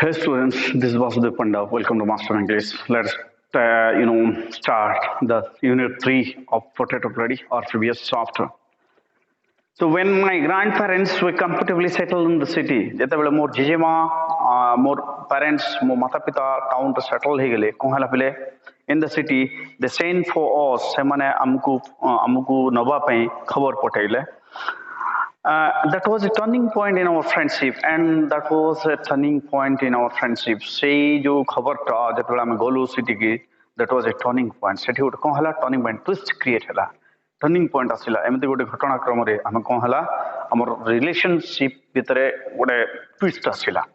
Hey students, this is Vasudev Panda. Welcome to Master English. Let's start the unit 3 of potato ready or previous chapter. So when my grandparents were comfortably settled in the city, ଯେତେବେଳେ ମୋର ଜେଜେମା ମୋର parents ମୋ ମାତା ପିତା town ରେ settle ହେଇଗଲେ କଣ ହେଲା ପିଲେ in the city they sent for us ସେମାନେ ଆମକୁ ନବା ପାଇଁ ଖବର ପଠେଇଲେ. That was a turning point in our friendship, and that was a turning point in our friendship. Say जो खबर टा जेतेबेला हम गोलू सिटी की that was a turning point. सेठी गोटे कौन हला turning point twist create हला turning point आसिला एमती गोटे घटना क्रम रे हम कौन हला हमर relationship भितरे गोटे twist आसिला.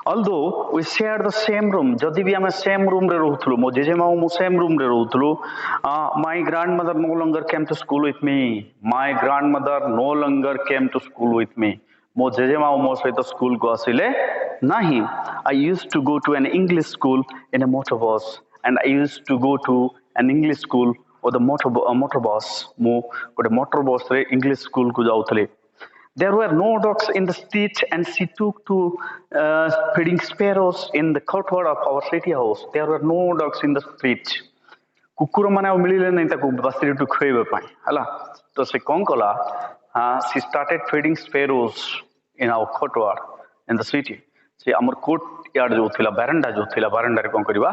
Although we shared the same room, जदि भी हमें same room रे रहउथलु मो जेजेमा मो same room रे रहउथलु, my grandmother no longer came to school with me. My grandmother no longer came to school with me. मो जेजेमा मो सहित स्कूल को आसिले नाही. I used to go to an English school in a motor bus, and I used to go to an English school with a motor bus. मो गोटे motor bus रे English school को जाउथले. There were no dogs in the street, and she took to feeding sparrows in the courtyard of our city house. There were no dogs in the street. कुकुर माने मिलिले नहीं ताको बस्ती to खइबे पाई हला तो से कोन कला she started feeding sparrows in our courtyard in the city. से हमर कोर्ट यार्ड जो थिला बारंडा रे कोन करबा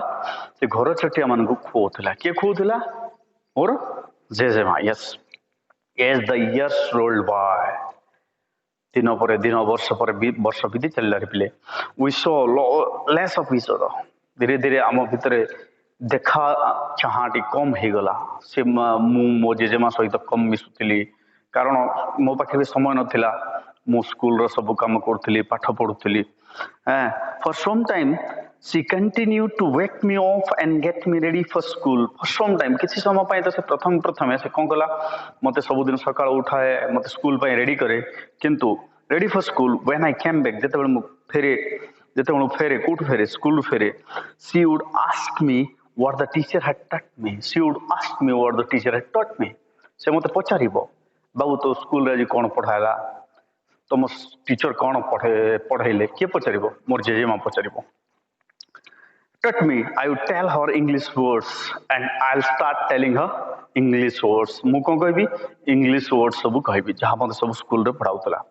से घर छटिया मन को खोथला के खोथला और जेजेमा. Yes, as the years rolled by, दिन वर्ष बीती चलला रे पिले we saw less of each other. धीरे धीरे आम भितरे देखा चाहाटी कम हो गला. से मो जेजेमा सहित कम मिसुथिली कारण मो पाखे समय नथिला. मो स्कूल रो सब काम करथली पाठ पढुथली. For some time she continued to wake me up and get me ready for school. For some time किछि समय पय तो से प्रथम से कोन कला मते सब दिन सकाळ उठाए मते स्कूल पय रेडी करे किंतु ready for school when I came back जेतेबेले मु फेरे कोठ फेरे स्कूल फेरे she would ask me what the teacher had taught me. She would ask me what the teacher had taught me. से मते पचारिबो बाबू तो स्कूल रे कोन पढायला तुम टीचर कौन पढ़ेले किए पचारिबो मोर जेजेमा पचारिबो. Taught me, I would tell her English words and I'll start telling her English words. मु कोन कहबी English words सब कहबी जहां मते सब स्कूल रे पढाउतला.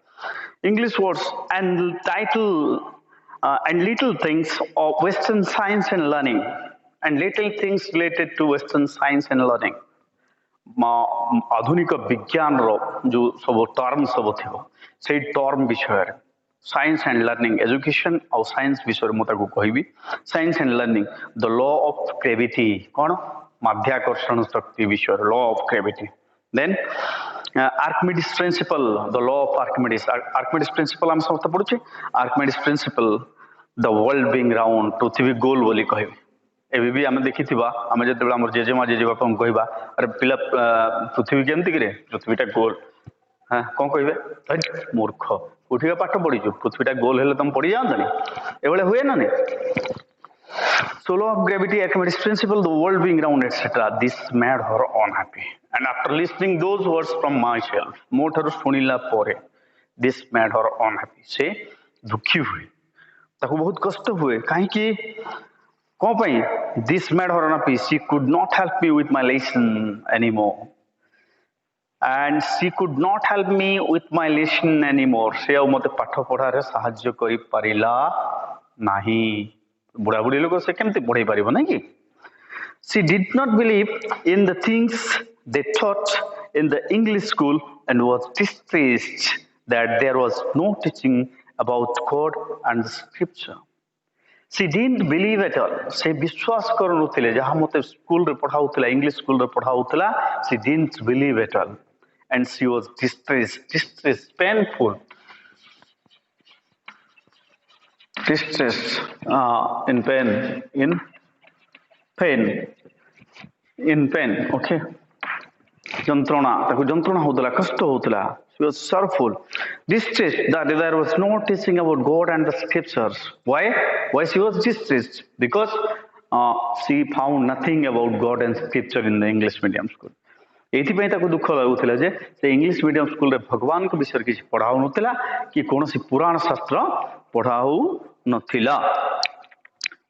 English words and title and little things of Western science and learning, and little things related to Western science and learning. आधुनिक विज्ञान रो जो सब टर्म सब थिबो से टर्म विषय साइंस एंड लर्निंग एजुकेशन और साइंस विषय मु ताको कहबी. Science and learning the law of gravity कोन माध्याकर्षण शक्ति विषय law of gravity. Then Archimedes principle, the law of Archimedes. Archimedes principle हम सब पढुछे. Archimedes principle, the world being round, पृथ्वी गोल बोली कहबी. एबी भी हम देखिथिबा हम जेतेबेला हमर जेजेमा हम कहबा अरे पिला पृथ्वी केमति करे पृथ्वीटा गोल कोन कहबे मूर्ख उठिगा पाठ पढी जो पृथ्वीटा गोल हेले तुम पढी जानतनी एबेले हुए ना ने. So law of gravity, Archimedes principle, the world being round, etc. This made her unhappy. And after listening those words from myself, मोठर सुनिला परे, this made her unhappy. से दुखी हुए, ताको बहुत कष्ट हुए. काहे कि कौन पाई? This made her unhappy. She could not help me with my lesson anymore. And she could not help me with my lesson anymore. से अब मते पाठ पढ़ारे साहाय्य करि परिला नाही. बुढ़ा बुढ़ी लोग से केमते पढ़ाई पारिबो नै कि. She did not believe in the things they taught in the English school and was distressed that there was no teaching about God and the scripture. She didn't believe at all. से विश्वास करनुथिले जहा मते school रे पढ़ाउथिला English school रे पढ़ाउथिला. She didn't believe at all and she was distressed, painful. Distress in pain, okay. जंत्रणा ताको जंत्रणा होतला कष्ट होतला. She was sorrowful, distressed that there was no teaching about God and the scriptures. Why she was distressed? Because she found nothing about God and scripture in the English medium school. एथिपई ताको दुख लागुथिला जे से English medium school रे भगवान को विषय किछ पढ़ाउ नथिला कि कोनोसी पुराण शास्त्र पढ़ाउ ନଥିଲା.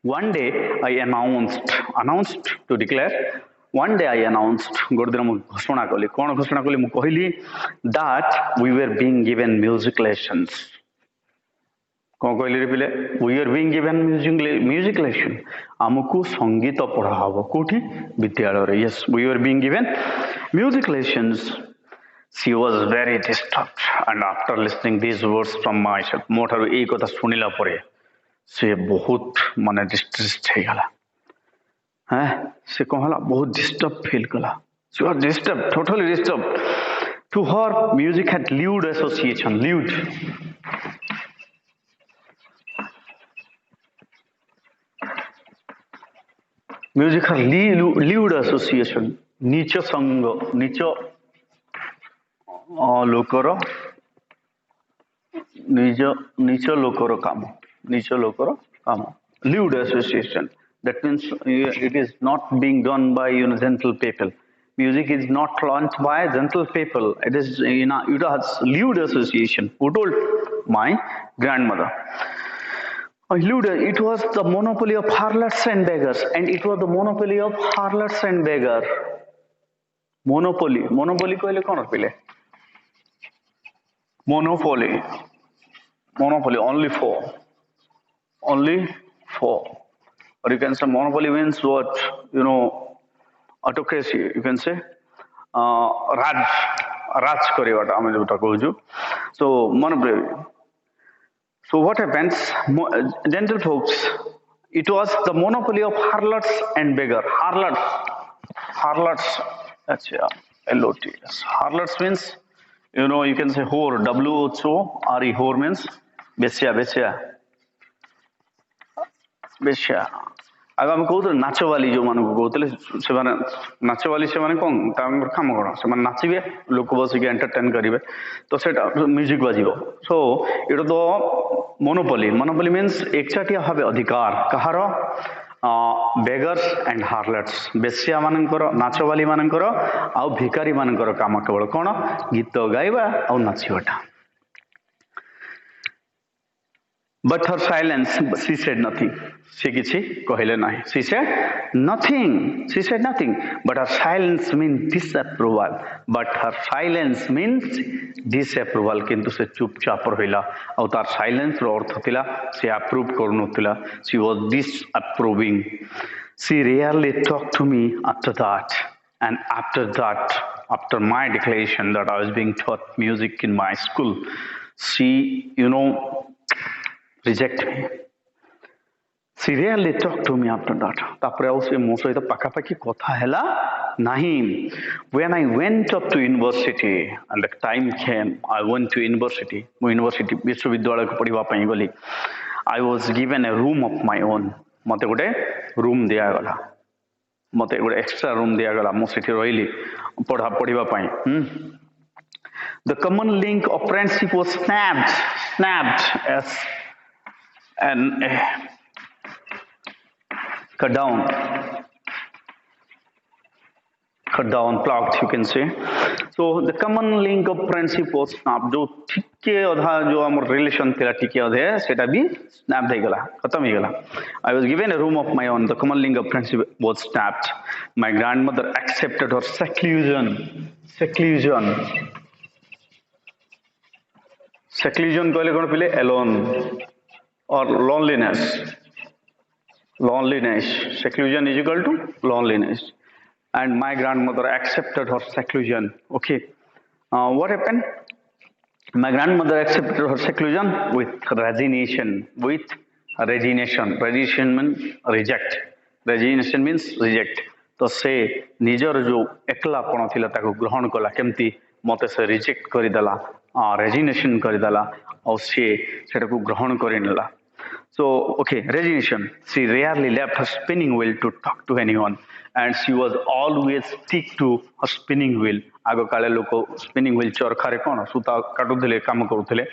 One day I announced to declare. One day I announced, ଗୋଟେ ଦିନ ମୁଁ ଘୋଷଣା କଲି. କ'ଣ ଘୋଷଣା କଲି? ମୁଁ କହିଲି that we were being given music lessons. କ'ଣ କହିଲି ରେ ପିଲେ? We were being given music lesson. ଆମକୁ ସଙ୍ଗୀତ ପଢ଼ା ହେବ. କୋଉଠି? ବିଦ୍ୟାଳୟରେ. Yes, we were being given music lessons. She was very disturbed, and after listening these words from myself, ମୋ ଠାରୁ ଏଇ କଥା ଶୁଣିଲା ପରେ ସେ ବହୁତ ମାନେ ଡିଷ୍ଟ୍ରେସ୍ଡ ହେଇଗଲା. ସେ କ'ଣ ହେଲା? ବହୁତ ଡିଷ୍ଟର୍ବ ଫିଲ୍ କଲା. She was disturbed, totally disturbed. To her, music had lewd association. Lewd. Music had lewd association. ନିଚ ସଙ୍ଗ, ନିଚ ଲୋକର ନିଚ ଲୋକର କାମ. ନିଚ ଲୋକର କାମ. Lewd association. That means it is not being done by gentle people. Music is not launched by gentle people. It is it has lewd association. Who told? My grandmother. It was the monopoly of harlots and beggars, and it was the monopoly of harlots and beggar. Monopoly କହିଲେ କ'ଣ ପିଲେ? Monopoly only for, or you can say monopoly means what? Autocracy. You can say raj କରିବାଟା ଆମେ ଯୋଉଟା କହୁଛୁ. So monopoly. So what happens, gentle folks? It was the monopoly of harlots and beggar. Harlots. That's LOTS. Harlots means, you can say whore. WHORE. Whore means besya. ଆଗ ଆମେ କହୁଥିଲେ ନାଚବାଲି ଯୋଉମାନଙ୍କୁ କହୁଥିଲେ, ସେମାନେ ନାଚବାଲି ସେମାନେ କ'ଣ ତାଙ୍କର କାମ କ'ଣ? ସେମାନେ ନାଚିବେ, ଲୋକ ବସିକି ଏଣ୍ଟରଟେନ୍ କରିବେ, ତ ସେଇଟା ମ୍ୟୁଜିକ୍ ବାଜିବ. ସୋ ଏଇଟା ତ ମୋନୋପଲି ମିନ୍ସ ଏକଚାଟିଆ ଭାବେ ଅଧିକାର. କାହାର? ବେଗର୍ସ ଆଣ୍ଡ ହାର୍ଲଟ୍ସ. ବେଶ୍ୟା ମାନଙ୍କର, ନାଚବାଲି ମାନଙ୍କର ଆଉ ଭିକାରୀ ମାନଙ୍କର କାମ କେବଳ କ'ଣ? ଗୀତ ଗାଇବା ଆଉ ନାଚିବାଟା. But her silence, she said nothing. ସେ କିଛି କହିଲେ ନାହିଁ. She said nothing. But her silence means disapproval. କିନ୍ତୁ ସେ ଚୁପଚାପ ରହିଲା. ଆଉ ତାର ସାଇଲେନ୍ସ ର ଅର୍ଥ ଥିଲା ସେ ଆପ୍ରୁଭ୍ କରୁନଥିଲା. She was disapproving. She rarely talked to me after that. And after my declaration that I was being taught music in my school, she, reject me. She rarely talked to me after that. ତାପରେ ଆଉ ସେ ମୋ ସହିତ ପାଖାପାଖି କଥା ହେଲା ନାହିଁ. When I went up to university and the time came, I went to university. ମୁଁ ବିଶ୍ୱବିଦ୍ୟାଳୟକୁ ପଢ଼ିବା ପାଇଁ ଗଲି. I was given a room of my own. ମୋତେ ଗୋଟେ ରୁମ୍ ଦିଆଗଲା. ମୋତେ ଗୋଟେ ଏକ୍ସଟ୍ରା ରୁମ୍ ଦିଆଗଲା. ମୁଁ ସେଠି ରହିଲି ପଢ଼ିବା ପାଇଁ. The common link of friendship was snapped as and cut down, plucked, you can say. So the common link of friendship was snapped. जो ठीके अधा जो हमर रिलेशन थिला ठीके अधे सेटा भी snap हो गला, खत्म हो गला. I was given a room of my own. The common link of friendship was snapped. My grandmother accepted her seclusion कहले कोन पिले? alone or loneliness. Seclusion is equal to loneliness. And my grandmother accepted her seclusion. Okay. What happened? My grandmother accepted her seclusion with resignation. Resignation means reject. Resignation means reject. तो से निजर जो एकलापण थिला ताको ग्रहण कला. केमती? मते से रिजेक्ट करिदेला, रेजिग्नेशन करिदेला और से सेटाको ग्रहण करिनेला. So, okay, resignation. She rarely left her spinning wheel to talk to anyone, and she was always stick to her spinning wheel. आगो काले लोक spinning wheel चरखा रे कोन सुता काटुथिले काम करूथिले,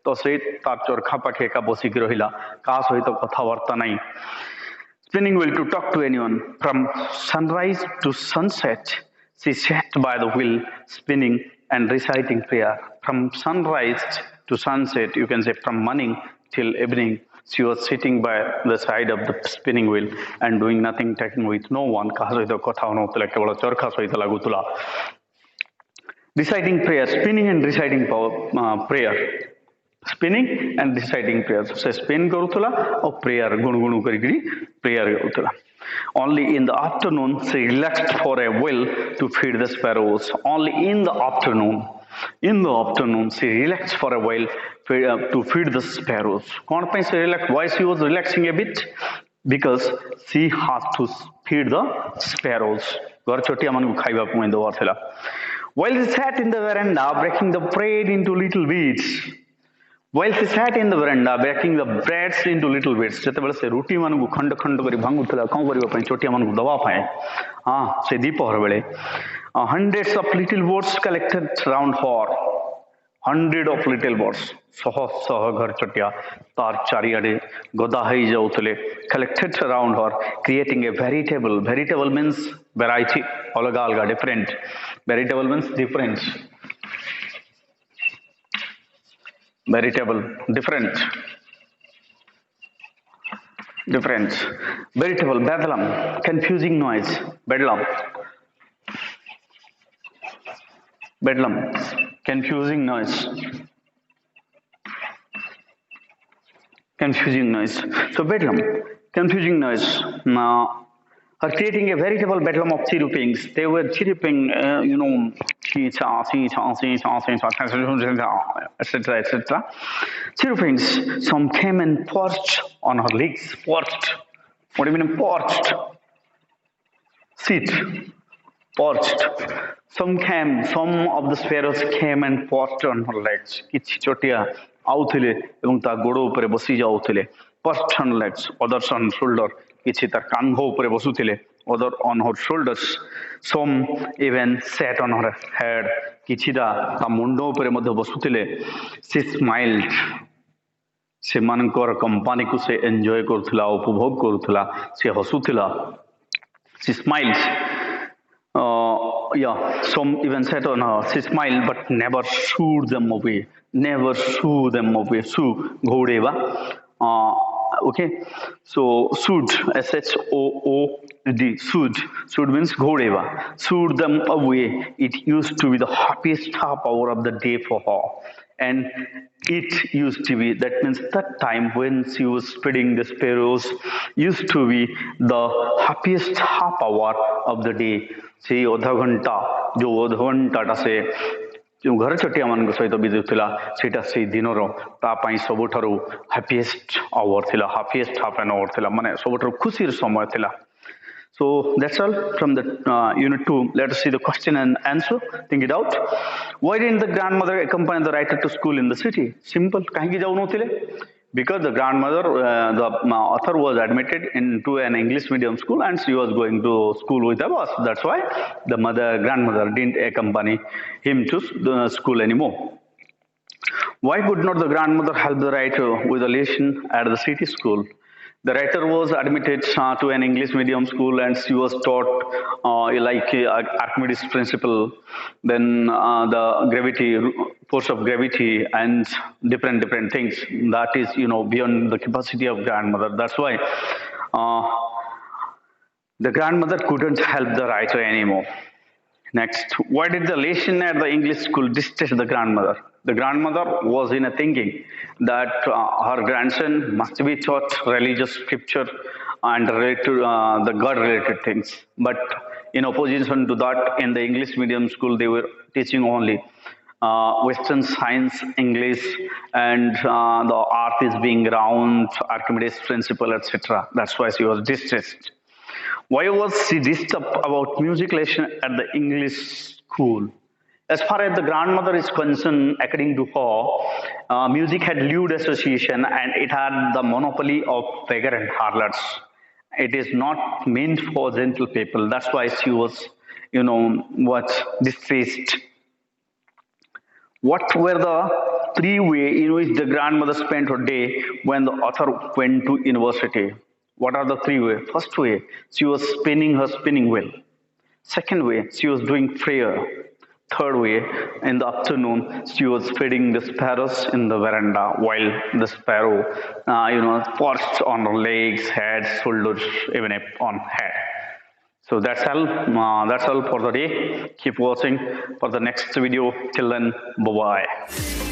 तो से तार चरखा पाखे का बसिक रहिला, का सहित कथावार्ता नाही. Spinning wheel to talk to anyone. From sunrise to sunset, she sat by the wheel, spinning and reciting prayer. From sunrise to sunset, you can say from morning till evening, She was sitting by the side of the spinning wheel and doing nothing, talking with no one. Reciting prayer, spinning and reciting prayer. Spinning and reciting prayers. Se spin karutula or prayer gunu karikiri prayer karutula. Only in the afternoon she relaxed for a while to feed the sparrows. Only in the afternoon. In the afternoon she relaxed for a while to feed the sparrows. Why she was relaxing a bit? Because she has to feed the sparrows. While she sat in the veranda breaking the bread into little bits. While she sat in the veranda, breaking the breads into little bits, ଯେତେବେଳେ ସେ ରୁଟି ମାନଙ୍କୁ ଖଣ୍ଡ ଖଣ୍ଡ କରି ଭାଙ୍ଗୁଥିଲା କ'ଣ କରିବା ପାଇଁ ଛୋଟିଆ ମାନଙ୍କୁ ଦବା ପାଇଁ ସେ ଦ୍ୱିପହର ବେଳେ hundreds of little birds collected round her. Hundred of little birds ଶହ ଶହ ଘର ଛୋଟିଆ ତାର ଚାରିଆଡ଼େ ଗଦା ହେଇଯାଉଥିଲେ collected around her, creating a veritable. Veritable means variety, ଅଲଗା ଅଲଗା different. Veritable means different. Veritable, different, veritable, bedlam, confusing noise, bedlam, confusing noise, so bedlam, confusing noise. Are creating a veritable bedlam of chirrupings. They were chirruping, etc., etc. Chirrupings. Some came and perched on her legs. Perched. What do you mean perched? Sit. Perched. Some of the sparrows came and perched on her legs. Kichi chotia authile ebong ta godo upare bosi jaouthile. Perched on legs, others on shoulder. କିଛି ତାର କାନ୍ଧ ଉପରେ ବସୁଥିଲେ, other on her shoulders. Some even sat on her head. କିଛିଟା ତା ମୁଣ୍ଡ ଉପରେ ମଧ୍ୟ ବସୁଥିଲେ. She smiled. ସେମାନଙ୍କର କମ୍ପାନୀକୁ ସେ ଏନ୍ଜୟ କରୁଥିଲା, ଉପଭୋଗ କରୁଥିଲା, ସେ ହସୁଥିଲା. She smiled. Some even sat on her. She smiled but never shooed them away. Shoo, घोड़ेवा. Okay, so should, shood, shood means ghodeva, shoot them away. It used to be the happiest half hour of the day for her, and it used to be, that means that time when she was feeding the sparrows used to be the happiest half hour of the day. See adha ghanta ta se घर छोटिया मान सहित बिजुला सेटा से दिनर ता पई सबठारु happiest our थिला, happiest half an hour थिला, माने सबठारु खुशीर समय थिला. So that's all from the unit 2. Let us see the question and answer. Think it out. Why didn't the grandmother accompany the writer to school in the city? Simple. Kahinki jau no thile? Because the grandmother, the author was admitted into an English medium school and she was going to school with a bus. That's why the grandmother didn't accompany him to the school anymore. Why could not the grandmother help the writer with a lesson at the city school? The writer was admitted to an English medium school and she was taught like Archimedes principle, then the gravity, force of gravity and different things that is, beyond the capacity of grandmother. That's why the grandmother couldn't help the writer anymore. Next, why did the lesson at the English school distress the grandmother? The grandmother was in a thinking that her grandson must be taught religious scripture and the God-related things. But in opposition to that, in the English medium school, they were teaching only Western science, English, and the earth is being round, Archimedes principle, etc. That's why she was distressed. Why was she disturbed about music lesson at the English school? As far as the grandmother is concerned, according to her, music had lewd association and it had the monopoly of beggar and harlots. It is not meant for gentle people. That's why she was, distressed. What were the 3 ways in which the grandmother spent her day when the author went to university? What are the 3 ways? First way, she was spinning her spinning wheel. Second way, she was doing prayer. Third way, in the afternoon, she was feeding the sparrows in the veranda while the sparrow, perched on her legs, head, shoulders, even on head. So that's all. That's all for the day. Keep watching for the next video. Till then, bye bye.